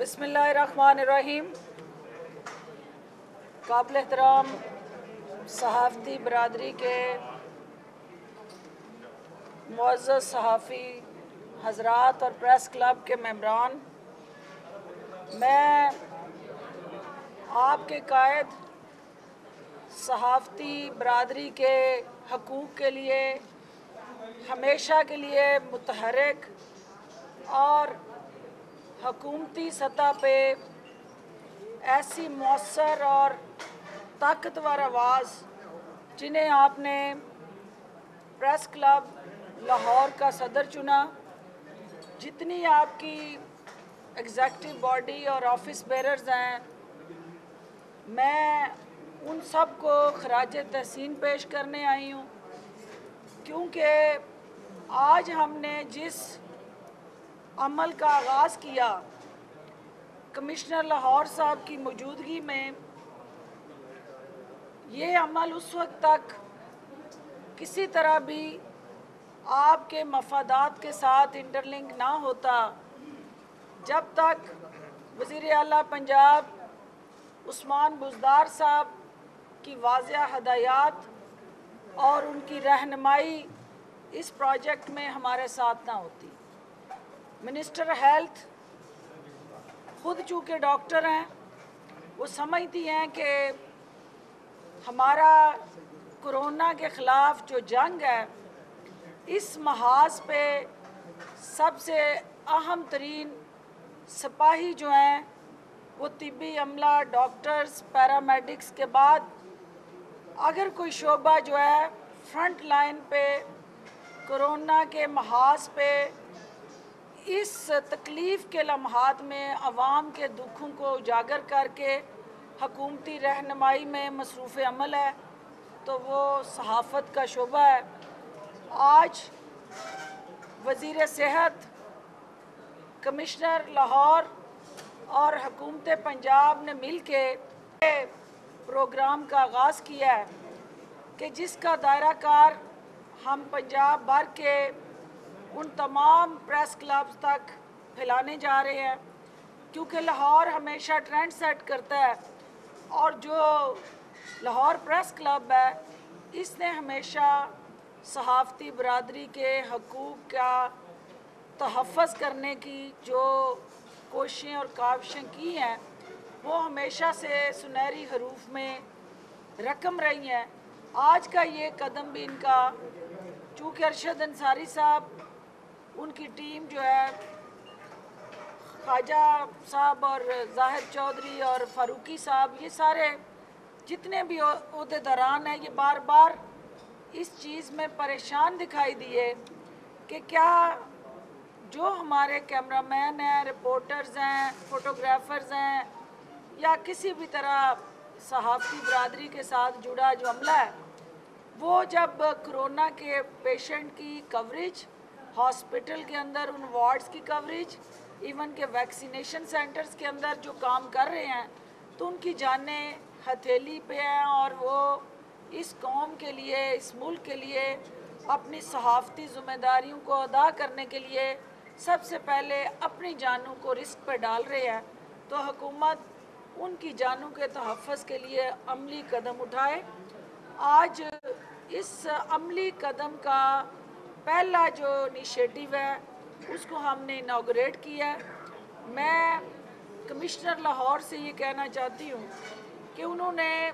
बिस्मिल्लाहिर्रहमानिर्रहीम। काबिल एहतराम सहाफ़ती बरादरी के मुअज़्ज़ज़ सहाफ़ी हज़रात और प्रेस क्लब के मेंबरान, मैं आपके कायद सहाफ़ती बरादरी के हकूक़ के लिए हमेशा के लिए मुतहर्रिक और हुकूमती सतह पे ऐसी मौसर और ताकतवर आवाज़ जिन्हें आपने प्रेस क्लब लाहौर का सदर चुना, जितनी आपकी एग्ज़ेक्टिव बॉडी और ऑफिस बेरर्स हैं, मैं उन सब को खराज तहसीन पेश करने आई हूँ, क्योंकि आज हमने जिस अमल का आगाज़ किया कमिश्नर लाहौर साहब की मौजूदगी में, ये अमल उस वक्त तक किसी तरह भी आपके मफादात के साथ इंटरलिंक ना होता जब तक वज़ीर आला पंजाब उस्मान बुज़दार साहब की वाज़ेह हदायत और उनकी रहनुमाई इस प्रोजेक्ट में हमारे साथ ना होती। मिनिस्टर हेल्थ खुद चूँकि डॉक्टर हैं, वो समझती हैं कि हमारा कोरोना के ख़िलाफ़ जो जंग है, इस महाज पे सबसे अहम तरीन सिपाही जो हैं वो तिब्बी अमला, डॉक्टर्स, पैरामेडिक्स के बाद अगर कोई शोबा जो है फ्रंट लाइन पे कोरोना के महाज पे इस तकलीफ़ के लम्हात में अवाम के दुखों को उजागर करके हकूमती रहनुमाई में मसरूफ़ अमल है, तो वो सहाफ़त का शोबा है। आज वज़ीर सेहत, कमिश्नर लाहौर और हुकूमत पंजाब ने मिल के प्रोग्राम का आगाज़ किया है कि जिसका दायरा कार हम पंजाब भर के उन तमाम प्रेस क्लब्स तक फैलाने जा रहे हैं, क्योंकि लाहौर हमेशा ट्रेंड सेट करता है और जो लाहौर प्रेस क्लब है इसने हमेशा सहाफ़ती बरादरी के हकूक़ का तहफ़्फ़ुज़ करने की जो कोशिशें और काविशें की हैं, वो हमेशा से सुनहरी हरूफ में रकम रही हैं। आज का ये कदम भी इनका, चूँकि अरशद अंसारी साहब, उनकी टीम जो है ख्वाजा साहब और ज़ाहिर चौधरी और फ़ारूकी साहब, ये सारे जितने भी ओहदेदारान हैं, ये बार बार इस चीज़ में परेशान दिखाई दिए कि क्या जो हमारे कैमरामैन हैं, रिपोर्टर्स हैं, फ़ोटोग्राफ़र्स हैं या किसी भी तरह सहाफ़ती बरादरी के साथ जुड़ा जो अमला है, वो जब कोरोना के पेशेंट की कवरेज, हॉस्पिटल के अंदर उन वार्ड्स की कवरेज, इवन के वैक्सीनेशन सेंटर्स के अंदर जो काम कर रहे हैं, तो उनकी जानें हथेली पे हैं और वो इस कौम के लिए, इस मुल्क के लिए अपनी सहाफ़ती ज़िम्मेदारियों को अदा करने के लिए सबसे पहले अपनी जानों को रिस्क पर डाल रहे हैं। तो हुकूमत उनकी जानों के तहफ़्फ़ुज़ के लिए अमली कदम उठाए। आज इस अमली कदम का पहला जो इनिशिएटिव है उसको हमने इनागुरेट किया है। मैं कमिश्नर लाहौर से ये कहना चाहती हूँ कि उन्होंने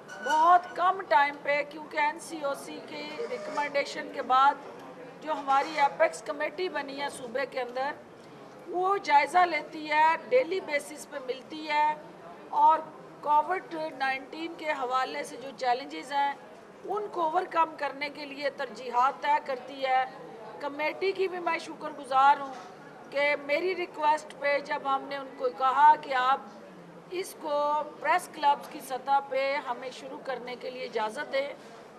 बहुत कम टाइम पे, क्योंकि NCOC की रिकमेंडेशन के बाद जो हमारी एपेक्स कमेटी बनी है सूबे के अंदर, वो जायज़ा लेती है, डेली बेसिस पे मिलती है और कोविड-19 के हवाले से जो चैलेंजेस हैं उनको ओवरकम करने के लिए तरजीहात तय करती है। कमेटी की भी मैं शुक्रगुज़ार हूँ कि मेरी रिक्वेस्ट पे जब हमने उनको कहा कि आप इसको प्रेस क्लब्स की सतह पे हमें शुरू करने के लिए इजाज़त दें,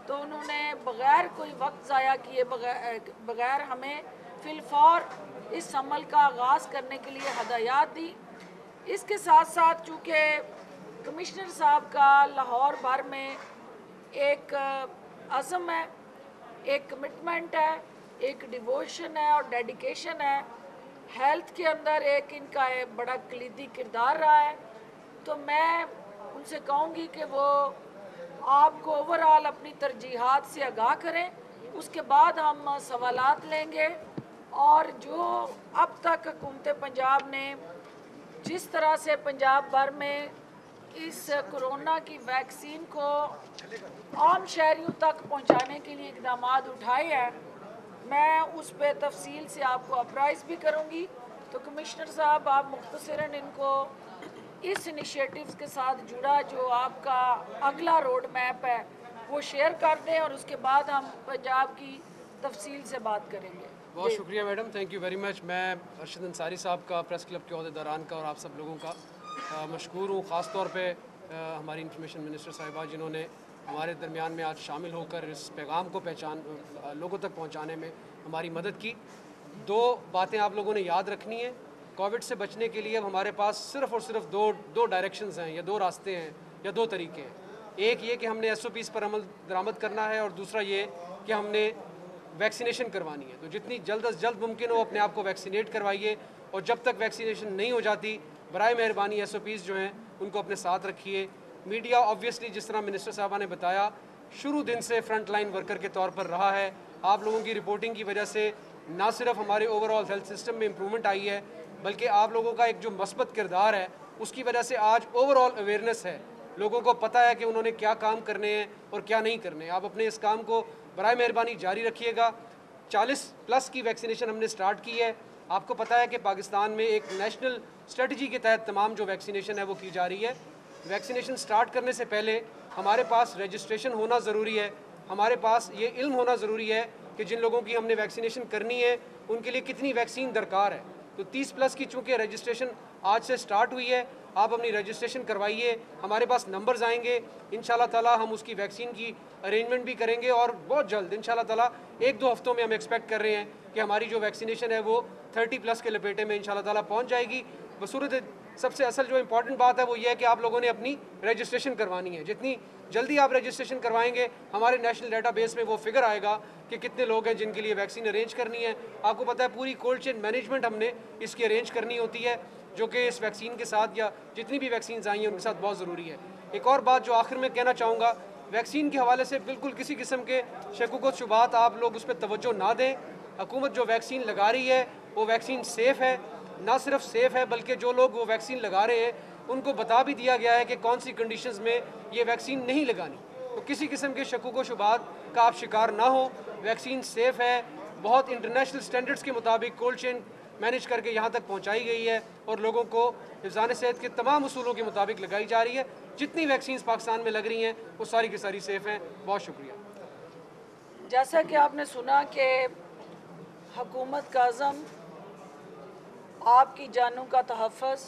तो उन्होंने बग़ैर कोई वक्त ज़ाया किए बग़ैर हमें फिलफौर इस अमल का आगाज़ करने के लिए हदायत दी। इसके साथ साथ चूँकि कमिश्नर साहब का लाहौर भर में एक अज़म है, एक कमिटमेंट है, एक डिवोशन है और डेडिकेशन है हेल्थ के अंदर एक इनका बड़ा कलीदी किरदार रहा है। तो मैं उनसे कहूँगी कि वो आपको ओवरऑल अपनी तरजीहात से आगाह करें, उसके बाद हम सवालात लेंगे। और जो अब तक हुकूमत पंजाब ने जिस तरह से पंजाब भर में इस कोरोना की वैक्सीन को आम शहरियों तक पहुंचाने के लिए इकदाम उठाए हैं, मैं उस पर तफसील से आपको अप्राइज़ भी करूंगी। तो कमिश्नर साहब, आप मुख्तसरन इनको इस इनिशिएटिव्स के साथ जुड़ा जो आपका अगला रोड मैप है वो शेयर कर दें, और उसके बाद हम पंजाब की तफसील से बात करेंगे। बहुत शुक्रिया madam, thank you very much. मैं अरशद अंसारी साहब का, प्रेस क्लब के अहदेदारान का और आप सब लोगों का मशकूर हूँ। ख़ास तौर पे हमारी इंफॉर्मेशन मिनिस्टर साहिबा जिन्होंने हमारे दरमियान में आज शामिल होकर इस पैगाम को लोगों तक पहुँचाने में हमारी मदद की। दो बातें आप लोगों ने याद रखनी है। कोविड से बचने के लिए अब हमारे पास सिर्फ़ और सिर्फ दो डायरेक्शंस हैं, या दो रास्ते हैं, या दो तरीके हैं। एक ये कि हमने SOPs पर अमल दरामद करना है, और दूसरा ये कि हमने वैक्सीनेशन करवानी है। तो जितनी जल्द अज जल्द मुमकिन हो अपने आप को वैक्सीनेट करवाइए, और जब तक वैक्सीनेशन नहीं हो जाती बराए मेहरबानी SOPs जो हैं उनको अपने साथ रखिए। मीडिया ऑब्वियसली, जिस तरह मिनिस्टर साहबा ने बताया, शुरू दिन से फ्रंट लाइन वर्कर के तौर पर रहा है। आप लोगों की रिपोर्टिंग की वजह से ना सिर्फ हमारे ओवरऑल हेल्थ सिस्टम में इम्प्रूवमेंट आई है, बल्कि आप लोगों का एक जो मस्बत किरदार है उसकी वजह से आज ओवरऑल अवेयरनेस है। लोगों को पता है कि उन्होंने क्या काम करने हैं और क्या नहीं करने। आप अपने इस काम को बराए मेहरबानी जारी रखिएगा। 40+ की वैक्सीनेशन हमने स्टार्ट की है। आपको पता है कि पाकिस्तान में एक नेशनल स्ट्रेटजी के तहत तमाम जो वैक्सीनेशन है वो की जा रही है। वैक्सीनेशन स्टार्ट करने से पहले हमारे पास रजिस्ट्रेशन होना ज़रूरी है। हमारे पास ये इल्म होना ज़रूरी है कि जिन लोगों की हमने वैक्सीनेशन करनी है उनके लिए कितनी वैक्सीन दरकार है। तो 30+ की चूँकि रजिस्ट्रेशन आज से स्टार्ट हुई है, आप अपनी रजिस्ट्रेशन करवाइए। हमारे पास नंबर्स आएंगे, इंशाल्लाह ताला हम उसकी वैक्सीन की अरेंजमेंट भी करेंगे, और बहुत जल्द इंशाल्लाह ताला 1-2 हफ्तों में हम एक्सपेक्ट कर रहे हैं कि हमारी जो वैक्सीनेशन है वो 30+ के लपेटे में इंशाल्लाह ताला पहुँच जाएगी। बसूरत सबसे असल जो इम्पॉर्टेंट बात है वो ये है कि आप लोगों ने अपनी रजिस्ट्रेशन करवानी है। जितनी जल्दी आप रजिस्ट्रेशन करवाएंगे, हमारे नेशनल डेटाबेस में वो फिगर आएगा कि कितने लोग हैं जिनके लिए वैक्सीन अरेंज करनी है। आपको पता है पूरी कोल्ड चेन मैनेजमेंट हमने इसकी अरेंज करनी होती है, जो कि इस वैक्सीन के साथ या जितनी भी वैक्सीन आई हैं उनके साथ बहुत ज़रूरी है। एक और बात जो आखिर में कहना चाहूँगा, वैक्सीन के हवाले से बिल्कुल किसी किस्म के शकुक शुबात आप लोग उस पर तवज्जो ना दें। हुकूमत जो वैक्सीन लगा रही है वो वैक्सीन सेफ़ है। ना सिर्फ सेफ़ है बल्कि जो लोग वो वैक्सीन लगा रहे हैं उनको बता भी दिया गया है कि कौन सी कंडीशंस में ये वैक्सीन नहीं लगानी। तो किसी किस्म के शकुक व शुबात का आप शिकार ना हो। वैक्सीन सेफ़ है, बहुत इंटरनेशनल स्टैंडर्ड्स के मुताबिक कोल्ड चेन मैनेज करके यहाँ तक पहुँचाई गई है, और लोगों को हिफ़्ज़ान सेहत के तमाम उसूलों के मुताबिक लगाई जा रही है। जितनी वैक्सीन पाकिस्तान में लग रही हैं वो सारी की सारी सेफ़ हैं। बहुत शुक्रिया। जैसा कि आपने सुना कि हुकूमत का अज़म आपकी जानों का तहफ़्फ़ुज़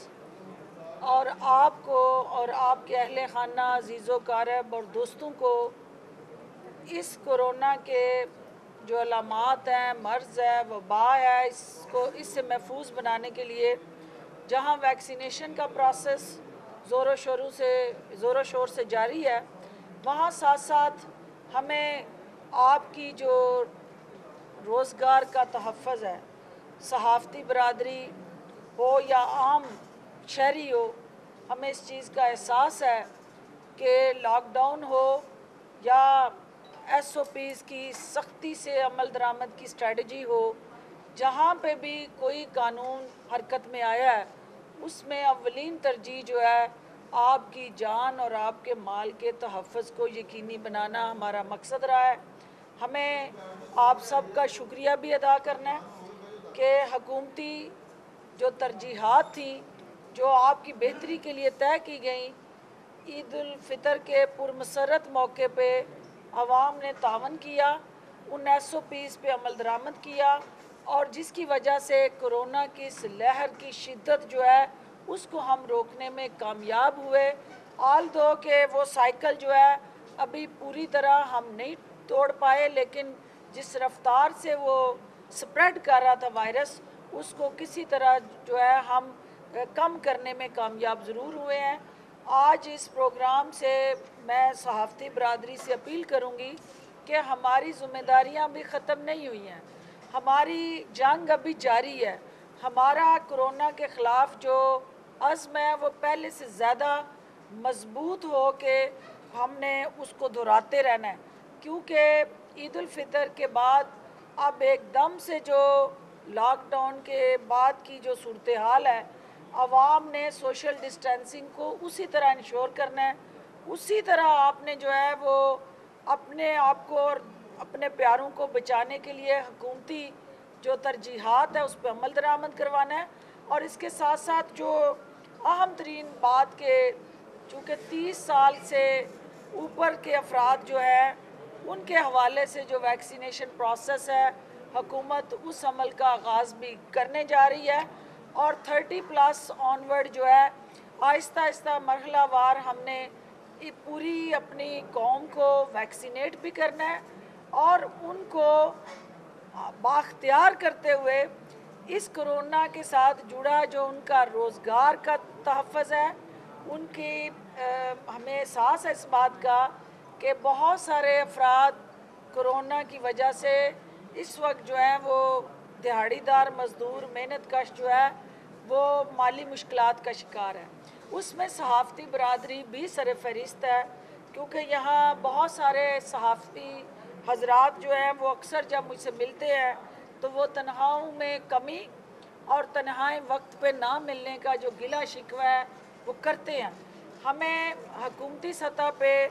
और आपको और आपके अहले खाना, अज़ीज़ो कारब और दोस्तों को इस कोरोना के जो अलामात हैं, मर्ज़ है, वबा है, इससे महफूज बनाने के लिए जहाँ वैक्सीनेशन का प्रोसेस ज़ोरों शोर से जारी है, वहाँ साथ साथ हमें आपकी जो रोज़गार का तहफ़्फ़ुज़ है, सहाफ़ती बरादरी हो या आम शहरी हो, हमें इस चीज़ का एहसास है कि लॉकडाउन हो या SOPs की सख्ती से अमल दरामद की स्ट्रेटजी हो, जहाँ पे भी कोई कानून हरकत में आया है उसमें अव्वलीन तरजीह जो है आपकी जान और आपके माल के तहफ़्फ़ुज़ को यकीनी बनाना हमारा मकसद रहा है। हमें आप सब का शुक्रिया भी अदा करना है कि हुकूमती जो तरजीहात थी जो आपकी बेहतरी के लिए तय की गई, ईद उल फ़ितर के पुरमसरत मौके पे आवाम ने तावन किया, उन SOPs पे अमल दरामद किया, और जिसकी वजह से कोरोना की इस लहर की शिद्दत जो है उसको हम रोकने में कामयाब हुए। आल दो के वो साइकिल जो है अभी पूरी तरह हम नहीं तोड़ पाए, लेकिन जिस रफ्तार से वो स्प्रेड कर रहा था वायरस, उसको किसी तरह जो है हम कम करने में कामयाब ज़रूर हुए हैं। आज इस प्रोग्राम से मैं सहाफ़ती बरादरी से अपील करूंगी कि हमारी ज़िम्मेदारियां भी ख़त्म नहीं हुई हैं, हमारी जंग अभी जारी है। हमारा कोरोना के ख़िलाफ़ जो अज़्म है वो पहले से ज़्यादा मज़बूत हो के हमने उसको दोहराते रहना है, क्योंकि ईद उल फितर के बाद अब एकदम से जो लॉकडाउन के बाद की जो सूरत हाल है, आवाम ने सोशल डिस्टेंसिंग को उसी तरह इंश्योर करना है, उसी तरह आपने जो है वो अपने आप को और अपने प्यारों को बचाने के लिए हुकूमती जो तरजीहात है उस पर अमल दरामद करवाना है। और इसके साथ साथ जो अहम तरीन बात के चूँकि 30 साल से ऊपर के अफराद जो है उनके हवाले से जो वैक्सीनेशन प्रोसेस है, हुकूमत उस अमल का आगाज़ भी करने जा रही है और 30+ ऑनवर्ड जो है आहिस्ता आहिस्ता मरहलावार हमने पूरी अपनी कौम को वैक्सीनेट भी करना है और उनको बाख्तियार करते हुए इस कोरोना के साथ जुड़ा जो उनका रोज़गार का तहफ़्फ़ुज़ है, उनकी हमें एहसास है इस बात का कि बहुत सारे अफराद कोरोना की वजह से इस वक्त जो है वो दिहाड़ीदार मज़दूर मेहनत कश जो है वो माली मुश्किलात का शिकार है। उसमें सहाफ़ती बरादरी भी सर फहरिस्त है, क्योंकि यहाँ बहुत सारे सहाफ़ी हजरात जो हैं वो अक्सर जब मुझसे मिलते हैं तो वो तनख्वाहों में कमी और तनख्वाहें वक्त पे ना मिलने का जो गिला शिकवा है वो करते हैं। हमें हुकूमती सतह पे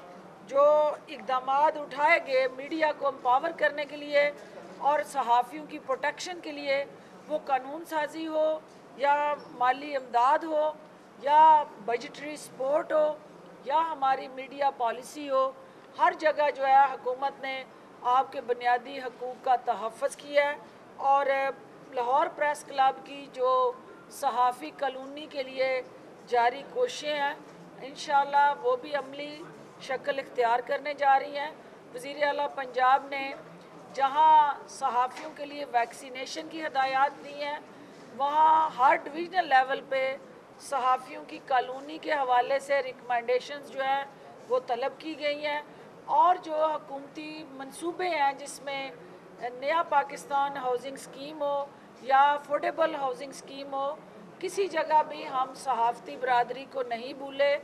जो इक़दामात उठाए गए मीडिया को एम्पावर करने के लिए और सहाफ़ियों की प्रोटेक्शन के लिए, वो कानून साजी हो या माली इमदाद हो या बजटरी सपोर्ट हो या हमारी मीडिया पॉलिसी हो, हर जगह जो है हुकूमत ने आपके बुनियादी हकूक़ का तहफ़्फ़ुज़ किया है। और लाहौर प्रेस क्लब की जो सहाफ़ी कॉलोनी के लिए जारी कोशिशें हैं, इंशाअल्लाह वो भी अमली शक्ल इख्तियार करने जा रही हैं। वज़ीर आला पंजाब ने जहां सहाफ़ियों के लिए वैक्सीनेशन की हदायत दी हैं, वहाँ हर डिवीज़नल लेवल पे सहाफ़ियों की कॉलोनी के हवाले से रिकमेंडेशंस जो हैं वो तलब की गई हैं। और जो हुकूमती मंसूबे हैं जिसमें नया पाकिस्तान हाउसिंग स्कीम हो या अफोर्डेबल हाउसिंग स्कीम हो, किसी जगह भी हम सहाफ़ती बरादरी को नहीं भूले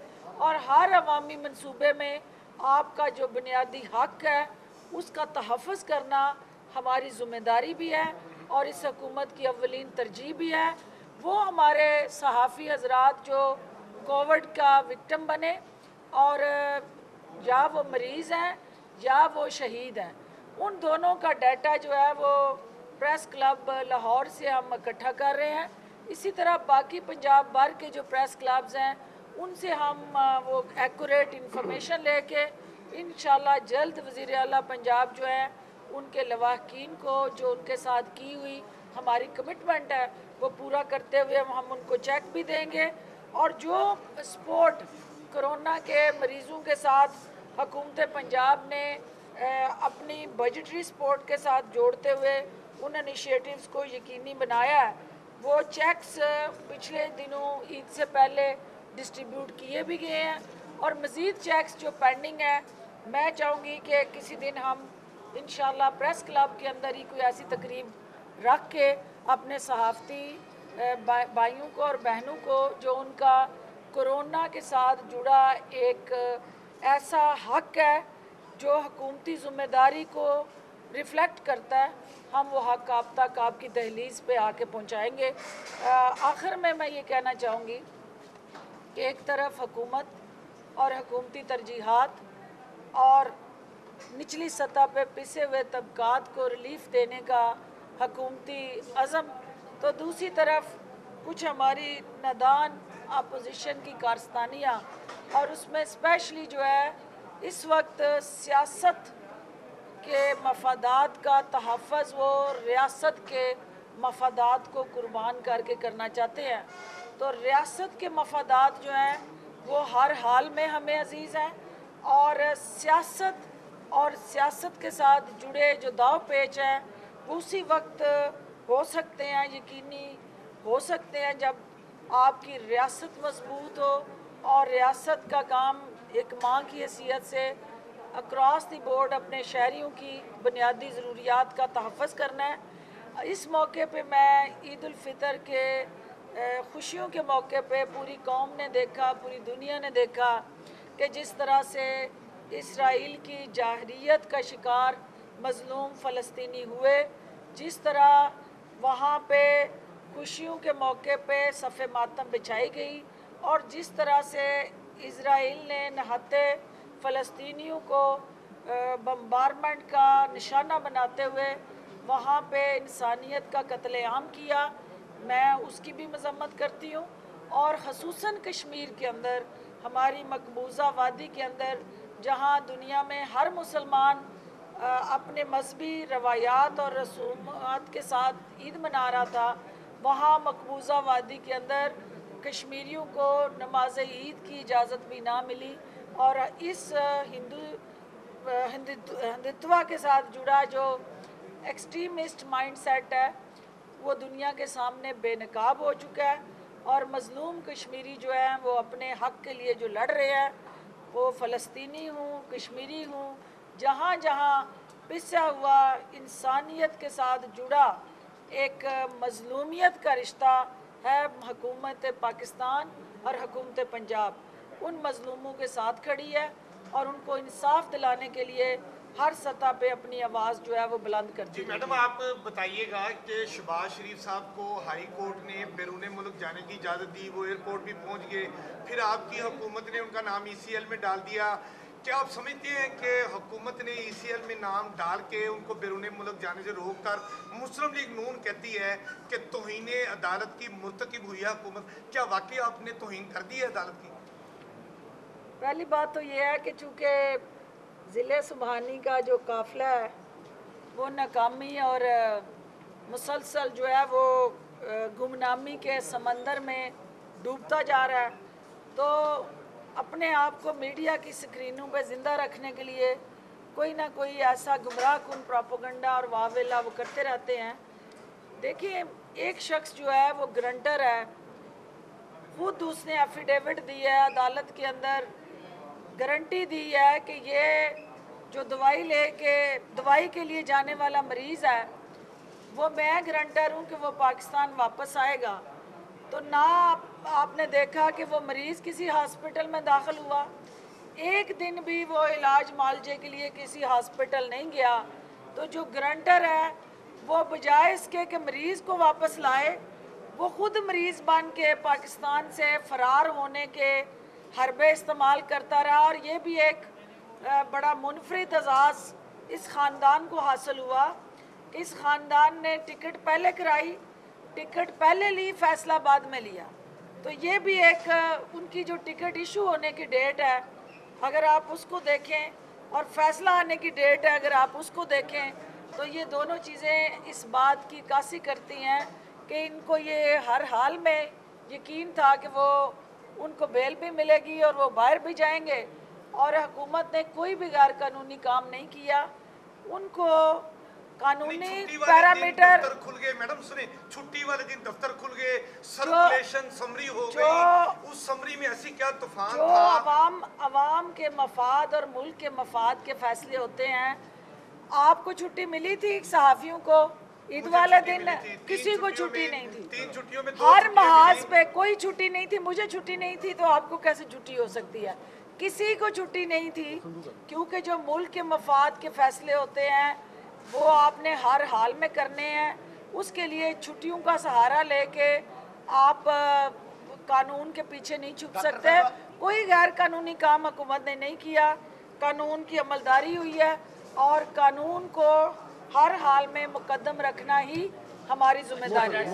और हर अवामी मंसूबे में आपका जो बुनियादी हक़ है उसका तहफ़्फ़ुज़ करना हमारी ज़िम्मेदारी भी है और इस हुकूमत की अव्वलीन तरजीह भी है। वो हमारे सहाफ़ी हज़रात जो कोविड का विक्टिम बने और या वो मरीज़ हैं या वो शहीद हैं, उन दोनों का डाटा जो है वो प्रेस क्लब लाहौर से हम इकट्ठा कर रहे हैं। इसी तरह बाकी पंजाब भर के जो प्रेस क्लब्स हैं उनसे हम वो एक्यूरेट इंफॉर्मेशन लेके इंशाल्लाह जल्द वज़ीर आला पंजाब जो है उनके लवाहकीन को जो उनके साथ की हुई हमारी कमिटमेंट है वो पूरा करते हुए हम उनको चेक भी देंगे। और जो सपोर्ट कोरोना के मरीज़ों के साथ हुकूमत पंजाब ने अपनी बजटरी सपोर्ट के साथ जोड़ते हुए उन इनिशिएटिव्स को यकीनी बनाया है, वो चेक्स पिछले दिनों ईद से पहले डिस्ट्रीब्यूट किए भी गए हैं और मज़ीद चेक्स जो पेंडिंग है, मैं चाहूँगी कि किसी दिन हम इंशाल्लाह प्रेस क्लब के अंदर ही कोई ऐसी तकरीब रख के अपने सहाफ़ती भाइयों को और बहनों को जो उनका कोरोना के साथ जुड़ा एक ऐसा हक़ है जो हुकूमती ज़िम्मेदारी को रिफ़्लेक्ट करता है, हम वो हक़ आप तक आपकी दहलीज़ पे आके पहुँचाएँगे। आखिर में मैं ये कहना चाहूँगी कि एक तरफ हुकूमत और हुकूमती तरजीहात और निचली सतह पे पिसे हुए तबकात को रिलीफ़ देने का हुकूमती अज़म, तो दूसरी तरफ कुछ हमारी नादान अपोजिशन की कारस्तानियाँ और उसमें स्पेशली जो है इस वक्त सियासत के मफादात का तहफ़्फ़ुज़ वो रियासत के मफादात को कुर्बान करके करना चाहते हैं। तो रियासत के मफादात जो हैं वो हर हाल में हमें अजीज़ हैं और सियासत के साथ जुड़े जो दाव पेच हैं वो उसी वक्त हो सकते हैं, यकीनी हो सकते हैं जब आपकी रियासत मजबूत हो और रियासत का काम एक माँ की हैसियत से अक्रॉस द बोर्ड अपने शहरियों की बुनियादी ज़रूरियात का तहफ़्फ़ुज़ करना है। इस मौके पे मैं ईद उल फितर के खुशियों के मौके पे पूरी कौम ने देखा, पूरी दुनिया ने देखा कि जिस तरह से इसराइल की जाहरियत का शिकार मज़लूम फ़लस्तीनी हुए, जिस तरह वहाँ पे खुशियों के मौके पे सफ़े मातम बिछाई गई और जिस तरह से इसराइल ने नहाते फ़लस्तीनियों को बम्बारमेंट का निशाना बनाते हुए वहाँ पे इंसानियत का कत्लेआम किया, मैं उसकी भी मज़म्मत करती हूँ। और ख़ुसूसन कश्मीर के अंदर, हमारी मकबूजा वादी के अंदर, जहाँ दुनिया में हर मुसलमान अपने मजहबी रवायात और रसूमात के साथ ईद मना रहा था, वहाँ मकबूजा वादी के अंदर कश्मीरियों को नमाज ईद की इजाज़त भी ना मिली। और इस हिंदुत्व के साथ जुड़ा जो एक्सट्रीमिस्ट माइंडसेट है वो दुनिया के सामने बेनकाब हो चुका है और मज़लूम कश्मीरी जो है वो अपने हक़ के लिए जो लड़ रहे हैं, वो फ़लस्तीनी हूँ, कश्मीरी हूँ, जहाँ जहाँ पिसा हुआ इंसानियत के साथ जुड़ा एक मज़लूमियत का रिश्ता है, हुकूमत पाकिस्तान और हुकूमत पंजाब उन मज़लूमों के साथ खड़ी है और उनको इंसाफ दिलाने के लिए हर सतह पे अपनी आवाज़ जो है वो बुलंद करती है। मैडम, आप बताइएगा कि शहबाज शरीफ साहब को हाई कोर्ट ने बैरून मुल्क जाने की इजाज़त दी, वो एयरपोर्ट भी पहुंच गए, फिर आपकी हुकूमत ने उनका नाम ECL में डाल दिया। क्या आप समझते हैं कि हुकूमत ने ECL में नाम डाल के उनको बैरून मुल्क जाने से रोक कर, मुस्लिम लीग नून कहती है कि तौहीन अदालत की मुर्तकिब हुई है हुकूमत, क्या वाकई आपने तौहीन कर दी है अदालत की? पहली बात तो ये है कि चूँकि ज़िले सुबहानी का जो काफ़िला है वो नाकामी और मुसलसल जो है वो गुमनामी के समंदर में डूबता जा रहा है, तो अपने आप को मीडिया की स्क्रीनों पे ज़िंदा रखने के लिए कोई ना कोई ऐसा गुमराह कुन प्रोपेगेंडा और वावेला वो करते रहते हैं। देखिए, एक शख्स जो है वो ग्रंटर है, खुद उसने एफिडेविट दी है, अदालत के अंदर गारंटी दी है कि ये जो दवाई के लिए जाने वाला मरीज़ है वो मैं गारंटर हूँ कि वो पाकिस्तान वापस आएगा। तो ना आपने देखा कि वो मरीज़ किसी हॉस्पिटल में दाखिल हुआ, एक दिन भी वो इलाज मालजे के लिए किसी हॉस्पिटल नहीं गया। तो जो गारंटर है वो बजाय इसके कि मरीज़ को वापस लाए, वो ख़ुद मरीज़ बन के पाकिस्तान से फ़रार होने के हरबे इस्तेमाल करता रहा। और ये भी एक बड़ा मुनफरिद एजाज़ इस ख़ानदान को हासिल हुआ कि इस ख़ानदान ने टिकट पहले कराई, टिकट पहले ली, फैसलाबाद में लिया। तो ये भी एक उनकी जो टिकट इशू होने की डेट है, अगर आप उसको देखें, और फैसला आने की डेट है अगर आप उसको देखें, तो ये दोनों चीज़ें इस बात की कासी करती हैं कि इनको ये हर हाल में यकीन था कि वो उनको बेल भी मिलेगी और वो बाहर भी जाएंगे, और हुकूमत ने कोई भी गैर कानूनी काम नहीं किया। उनको कानूनी पैरामीटर खुल गए। मैडम सुने, छुट्टी वाले दिन दफ्तर खुल गए, सर्कुलेशन समरी हो गई, उस समरी में ऐसी क्या तूफान जो था? अवाम के मफाद और मुल्क के मफाद के फैसले होते हैं। आपको छुट्टी मिली थी सहाफ़ियों को ईद वाले दिन? किसी को छुट्टी नहीं थी। 3 छुट्टियों में हर महाज पे कोई छुट्टी नहीं थी। मुझे छुट्टी नहीं थी तो आपको कैसे छुट्टी हो सकती है? किसी को छुट्टी नहीं थी, क्योंकि जो मुल्क के मफाद के फैसले होते हैं वो आपने हर हाल में करने हैं। उसके लिए छुट्टियों का सहारा लेके आप कानून के पीछे नहीं छुप सकते। कोई गैर कानूनी काम हुकूमत ने नहीं किया, कानून की अमलदारी हुई है और कानून को हर हाल में मुकद्दम रखना ही हमारी जिम्मेदारी है।